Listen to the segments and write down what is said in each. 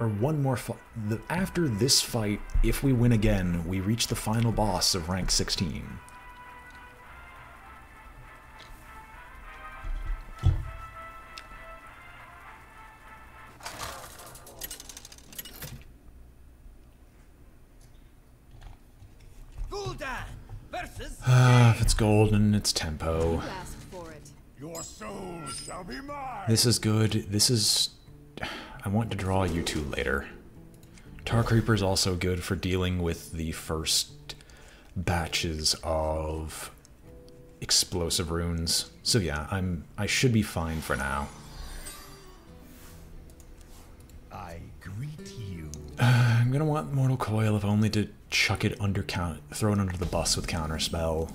or one more fight. After this fight, if we win again, we reach the final boss of rank 16. If it's golden, it's tempo. Your soul shall be mine. This is good. This is... I want to draw you two later. Tar Creeper is also good for dealing with the first batches of explosive runes. So yeah, I should be fine for now. I greet you. I'm gonna want Mortal Coil if only to chuck it under throw it under the bus with Counterspell.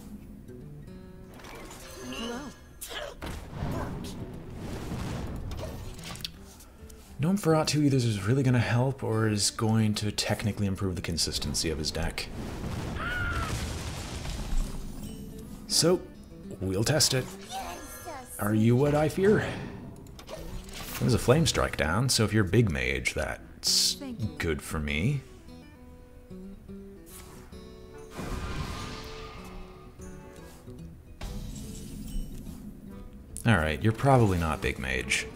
Gnome Feratu either is really going to help or is going to technically improve the consistency of his deck. So, we'll test it. Are you what I fear? There's a Flame Strike down, so if you're Big Mage, that's good for me. Alright, you're probably not Big Mage.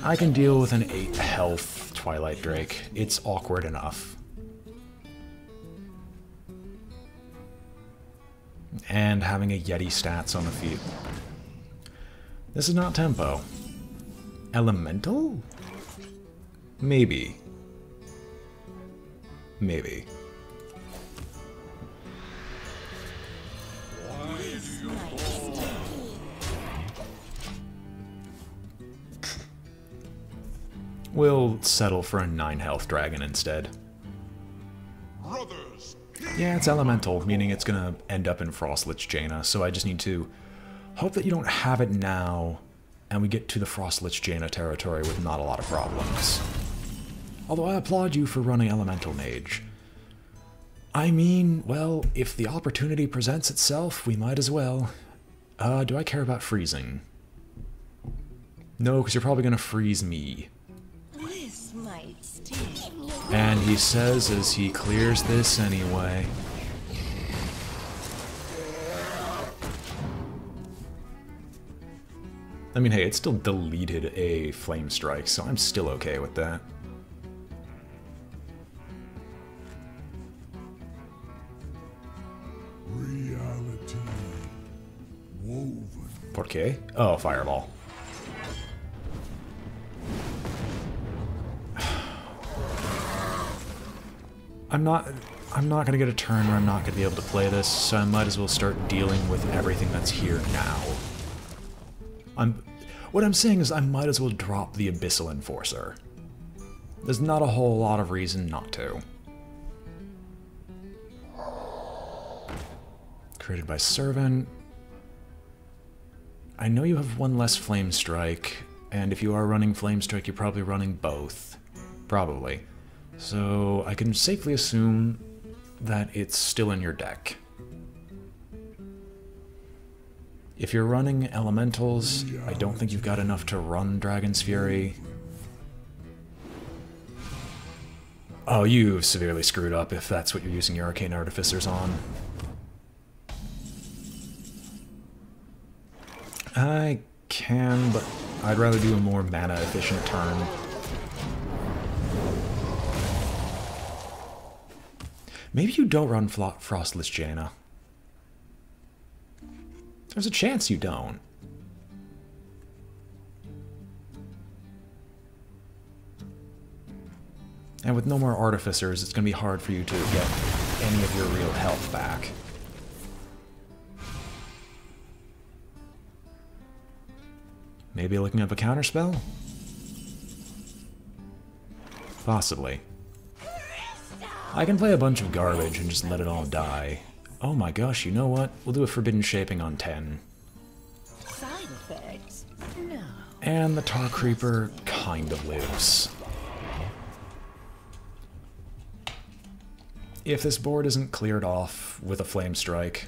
I can deal with an 8 health Twilight Drake. It's awkward enough. And having a Yeti stats on the field. This is not tempo. Elemental? Maybe. Maybe. We'll settle for a 9 health dragon instead. Yeah, it's elemental, meaning it's gonna end up in Frostlich Jaina, so I just need to hope that you don't have it now, and we get to the Frostlich Jaina territory with not a lot of problems. Although I applaud you for running Elemental Mage. I mean, well, if the opportunity presents itself, we might as well. Do I care about freezing? No, because you're probably gonna freeze me. And he says as he clears this anyway. I mean, hey, it still deleted a Flame Strike, so I'm still okay with that. Reality woven. Por qué? Oh, Fireball. I'm not gonna get a turn where I'm not gonna be able to play this, so I might as well start dealing with everything that's here now. What I'm saying is I might as well drop the Abyssal Enforcer. There's not a whole lot of reason not to. Created by Servant. I know you have one less Flame Strike, and if you are running Flame Strike, you're probably running both. Probably. So I can safely assume that it's still in your deck. If you're running Elementals, I don't think you've got enough to run Dragon's Fury. Oh, you've severely screwed up if that's what you're using your Arcane Artificers on. I can, but I'd rather do a more mana-efficient turn. Maybe you don't run Frostlich Jaina. There's a chance you don't. And with no more Artificers, it's going to be hard for you to get any of your real health back. Maybe looking up a counterspell? Possibly. I can play a bunch of garbage and just let it all die. Oh my gosh, you know what? We'll do a Forbidden Shaping on 10. Side effects? No. And the Tar Creeper kind of lives. If this board isn't cleared off with a Flame Strike...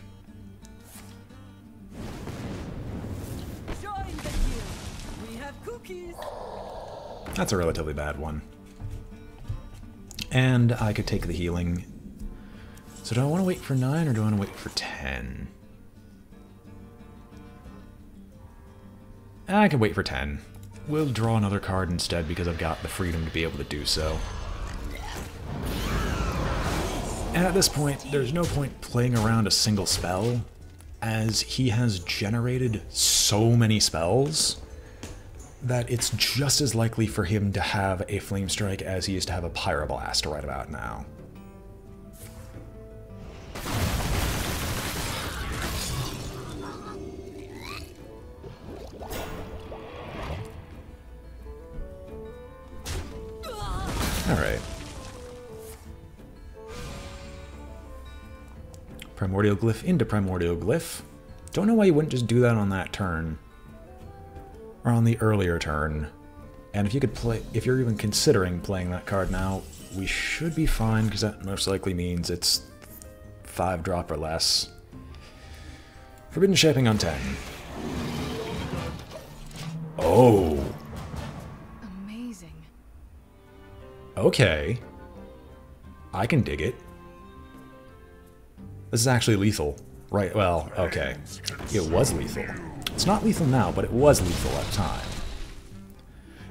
Join the queue. We have cookies. That's a relatively bad one. And I could take the healing. So do I want to wait for 9 or do I want to wait for 10? I can wait for 10. We'll draw another card instead because I've got the freedom to be able to do so. And at this point, there's no point playing around a single spell, as he has generated so many spells that it's just as likely for him to have a Flame Strike as he is to have a Pyroblast right about now. Alright. Primordial Glyph into Primordial Glyph. Don't know why you wouldn't just do that on that turn. Or on the earlier turn. And if you could play, if you're even considering playing that card now, we should be fine, because that most likely means it's 5 drop or less. Forbidden Shaping on 10. Oh! Amazing. Okay. I can dig it. This is actually lethal. Right, well, okay. It was lethal. It's not lethal now, but it was lethal at the time.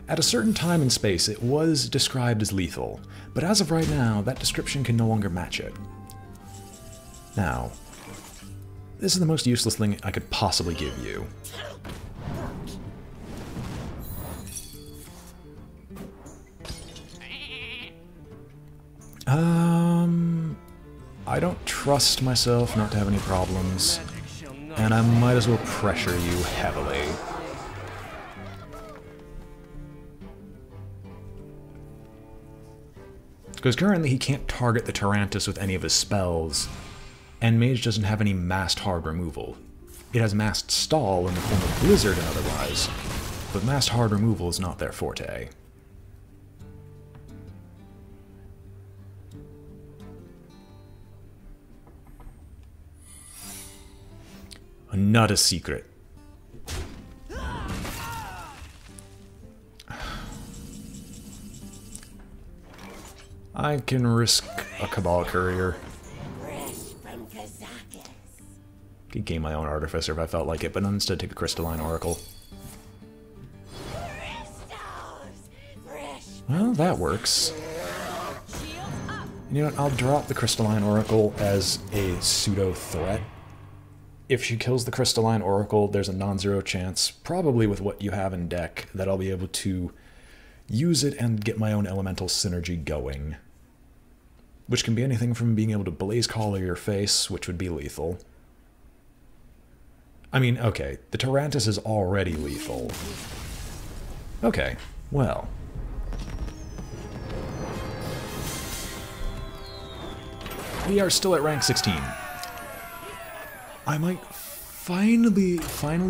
At a certain time and space, it was described as lethal, but as of right now, that description can no longer match it. Now, this is the most useless thing I could possibly give you. I don't trust myself not to have any problems, and I might as well pressure you heavily. Because currently he can't target the Tarantus with any of his spells, and Mage doesn't have any massed hard removal. It has massed stall in the form of Blizzard and otherwise, but massed hard removal is not their forte. Not a secret. I can risk a Cabal Courier. Could gain my own Artificer if I felt like it, but instead take a Crystalline Oracle. Well, that works. You know what, I'll drop the Crystalline Oracle as a pseudo-threat. If she kills the Crystalline Oracle, there's a non-zero chance, probably with what you have in deck, that I'll be able to use it and get my own elemental synergy going. Which can be anything from being able to Blaze Collar your face, which would be lethal. I mean, okay, the Tarantus is already lethal. Okay, well. We are still at rank 16. I might finally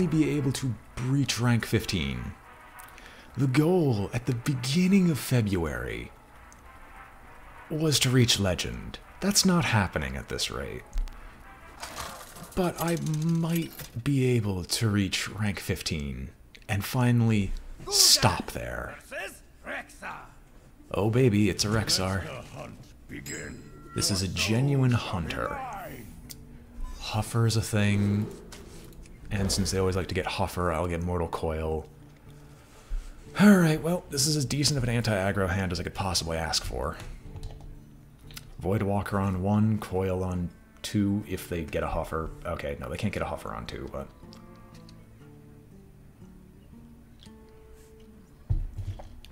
be able to breach rank 15. The goal at the beginning of February was to reach Legend. That's not happening at this rate. But I might be able to reach rank 15 and finally stop there. Oh baby, it's a Rexar. This is a genuine hunter. Huffer is a thing, and since they always like to get Huffer, I'll get Mortal Coil. Alright, well, this is as decent of an anti-aggro hand as I could possibly ask for. Voidwalker on 1, Coil on 2 if they get a Huffer. Okay, no, they can't get a Huffer on 2, but...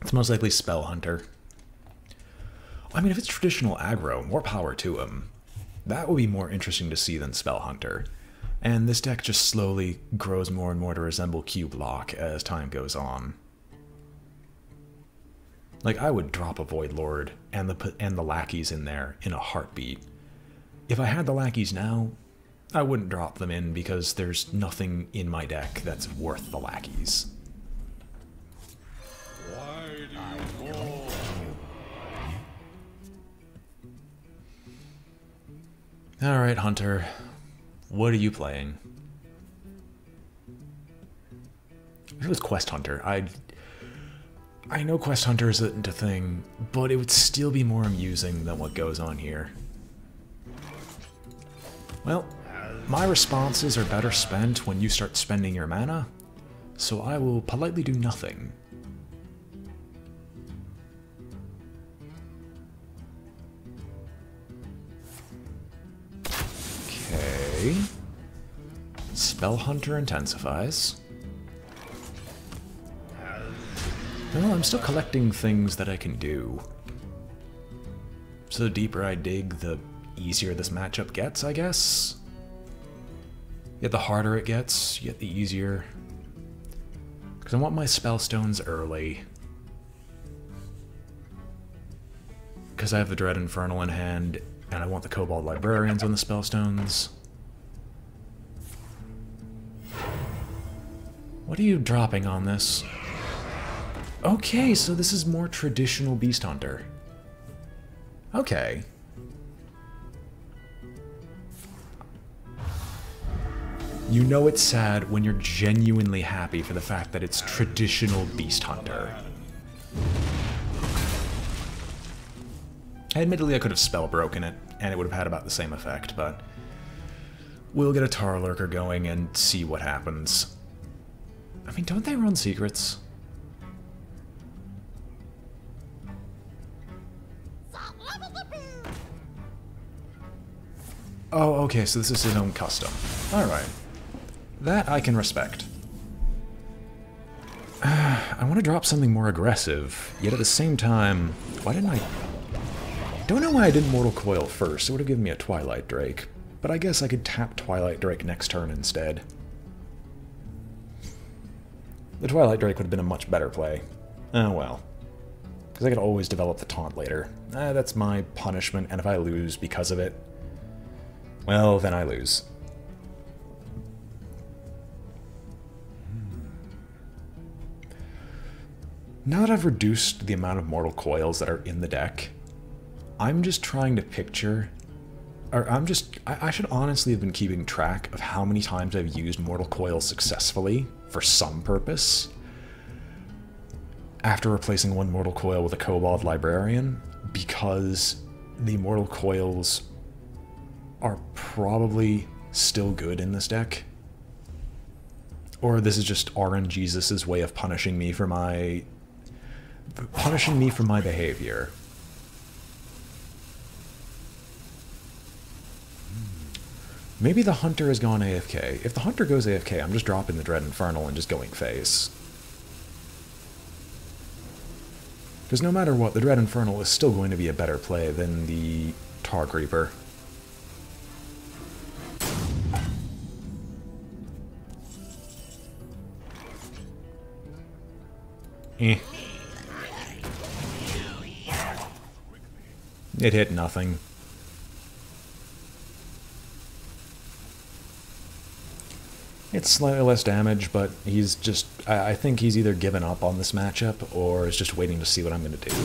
it's most likely Spell Hunter. I mean, if it's traditional aggro, more power to him. That would be more interesting to see than Spell Hunter. And this deck just slowly grows more and more to resemble Q-Block as time goes on. Like, I would drop a Void Lord and the lackeys in there in a heartbeat. If I had the lackeys now, I wouldn't drop them in because there's nothing in my deck that's worth the lackeys. Alright, Hunter. What are you playing? If it was Quest Hunter, I know Quest Hunter isn't a thing, but it would still be more amusing than what goes on here. Well, my responses are better spent when you start spending your mana, so I will politely do nothing. Okay. Spell Hunter intensifies. Well, I'm still collecting things that I can do. So the deeper I dig, the easier this matchup gets, I guess. Yet the harder it gets, yet the easier. Because I want my spellstones early. Because I have the Dread Infernal in hand, and I want the Kobold Librarians on the spellstones. What are you dropping on this? Okay, so this is more traditional Beast Hunter. Okay. You know it's sad when you're genuinely happy for the fact that it's traditional Beast Hunter. Admittedly, I could have spell broken it, and it would have had about the same effect, but we'll get a Tar Lurker going and see what happens. I mean, don't they run secrets? Oh, okay, so this is his own custom. Alright. That I can respect. I want to drop something more aggressive, yet at the same time, why didn't I... Don't know why I didn't Mortal Coil first. It would have given me a Twilight Drake. But I guess I could tap Twilight Drake next turn instead. The Twilight Drake would have been a much better play. Oh well. Because I could always develop the taunt later. That's my punishment, and if I lose because of it, well, then I lose. Now that I've reduced the amount of Mortal Coils that are in the deck, I'm just trying to picture... I should honestly have been keeping track of how many times I've used Mortal Coil successfully, for some purpose, after replacing one Mortal Coil with a Kobold Librarian, because the Mortal Coils are probably still good in this deck. Or this is just RNGesus's way of punishing me for my behavior. Maybe the Hunter has gone AFK. If the Hunter goes AFK, I'm just dropping the Dread Infernal and just going face. Because no matter what, the Dread Infernal is still going to be a better play than the Tar Creeper. Eh. It hit nothing. It's slightly less damage, but he's just... I think he's either given up on this matchup, or is just waiting to see what I'm going to do.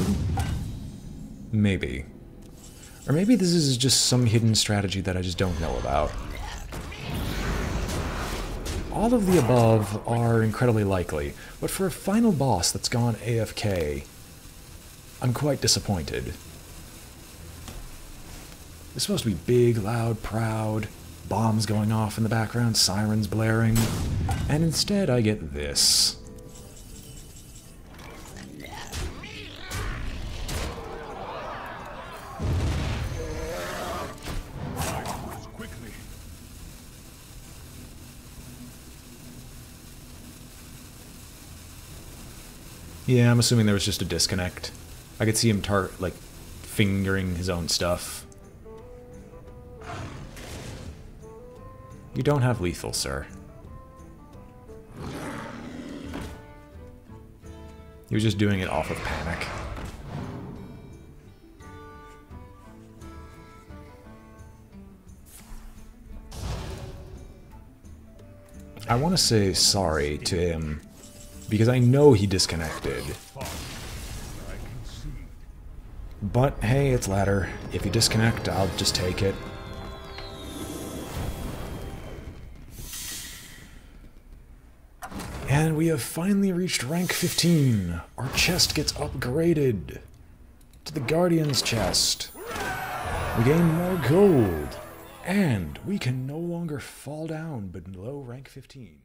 Maybe. Or maybe this is just some hidden strategy that I just don't know about. All of the above are incredibly likely, but for a final boss that's gone AFK, I'm quite disappointed. It's supposed to be big, loud, proud, bombs going off in the background, sirens blaring, and instead I get this. Yeah, I'm assuming there was just a disconnect. I could see him fingering his own stuff. You don't have lethal, sir. He was just doing it off of panic. I want to say sorry to him, because I know he disconnected. But hey, it's ladder. If you disconnect, I'll just take it. And we have finally reached rank 15. Our chest gets upgraded to the Guardian's chest. We gain more gold. And we can no longer fall down below rank 15.